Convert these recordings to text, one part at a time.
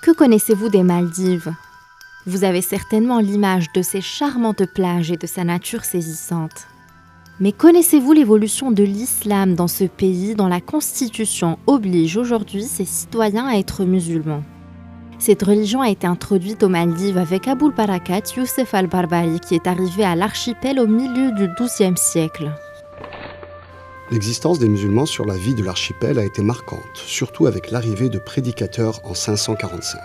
Que connaissez-vous des Maldives ? Vous avez certainement l'image de ses charmantes plages et de sa nature saisissante. Mais connaissez-vous l'évolution de l'islam dans ce pays dont la constitution oblige aujourd'hui ses citoyens à être musulmans ? Cette religion a été introduite aux Maldives avec Aboul Barakat Youssef al-Barbari qui est arrivé à l'archipel au milieu du XIIe siècle. L'existence des musulmans sur la vie de l'archipel a été marquante, surtout avec l'arrivée de prédicateurs en 545.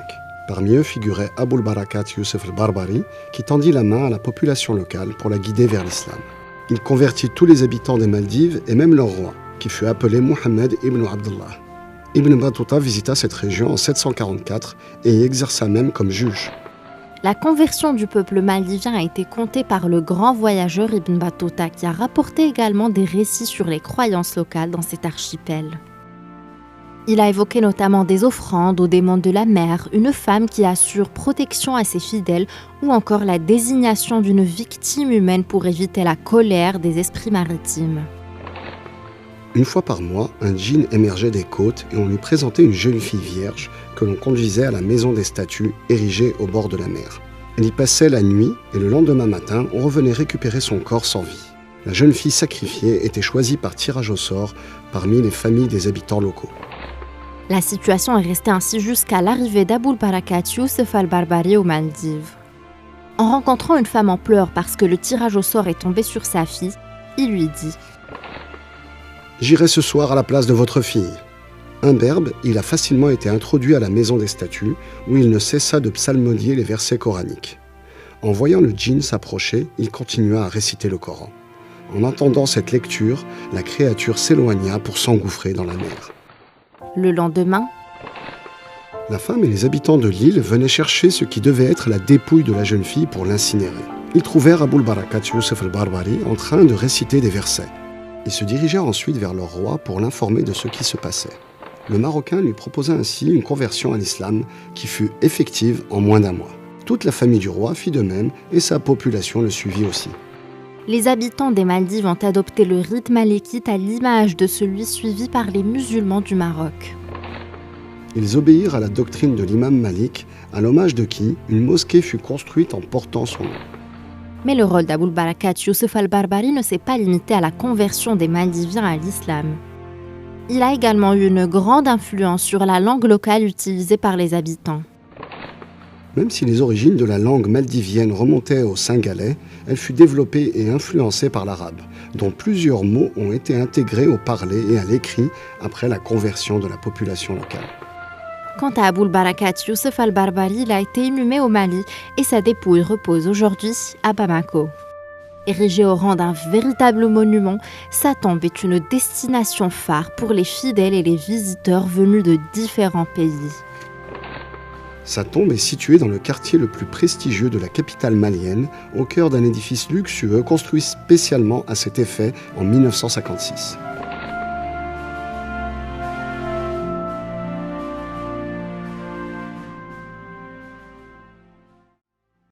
Parmi eux figurait Aboul Barakat Youssef al-Barbari, qui tendit la main à la population locale pour la guider vers l'islam. Il convertit tous les habitants des Maldives et même leur roi, qui fut appelé Mohammed ibn Abdullah. Ibn Battuta visita cette région en 744 et y exerça même comme juge. La conversion du peuple maldivien a été contée par le grand voyageur Ibn Battuta qui a rapporté également des récits sur les croyances locales dans cet archipel. Il a évoqué notamment des offrandes aux démons de la mer, une femme qui assure protection à ses fidèles ou encore la désignation d'une victime humaine pour éviter la colère des esprits maritimes. Une fois par mois, un djinn émergeait des côtes et on lui présentait une jeune fille vierge que l'on conduisait à la maison des statues érigée au bord de la mer. Elle y passait la nuit et le lendemain matin, on revenait récupérer son corps sans vie. La jeune fille sacrifiée était choisie par tirage au sort parmi les familles des habitants locaux. La situation est restée ainsi jusqu'à l'arrivée d'Aboul Barakat Youssef al-Barbari aux Maldives. En rencontrant une femme en pleurs parce que le tirage au sort est tombé sur sa fille, il lui dit « J'irai ce soir à la place de votre fille. » Imberbe, il a facilement été introduit à la maison des statues où il ne cessa de psalmodier les versets coraniques. En voyant le djinn s'approcher, il continua à réciter le Coran. En entendant cette lecture, la créature s'éloigna pour s'engouffrer dans la mer. Le lendemain, la femme et les habitants de l'île venaient chercher ce qui devait être la dépouille de la jeune fille pour l'incinérer. Ils trouvèrent Aboul Barakat Youssef al-Barbari en train de réciter des versets. Ils se dirigèrent ensuite vers leur roi pour l'informer de ce qui se passait. Le Marocain lui proposa ainsi une conversion à l'islam qui fut effective en moins d'un mois. Toute la famille du roi fit de même et sa population le suivit aussi. Les habitants des Maldives ont adopté le rite malékite à l'image de celui suivi par les musulmans du Maroc. Ils obéirent à la doctrine de l'imam Malik, à l'hommage de qui une mosquée fut construite en portant son nom. Mais le rôle d'Aboul Barakat Youssef al-Barbari ne s'est pas limité à la conversion des Maldiviens à l'islam. Il a également eu une grande influence sur la langue locale utilisée par les habitants. Même si les origines de la langue maldivienne remontaient au Cingalais, elle fut développée et influencée par l'arabe, dont plusieurs mots ont été intégrés au parler et à l'écrit après la conversion de la population locale. Quant à Aboul Barakat Youssef al-Barbari, il a été inhumé au Mali et sa dépouille repose aujourd'hui à Bamako. Érigée au rang d'un véritable monument, sa tombe est une destination phare pour les fidèles et les visiteurs venus de différents pays. Sa tombe est située dans le quartier le plus prestigieux de la capitale malienne, au cœur d'un édifice luxueux construit spécialement à cet effet en 1956.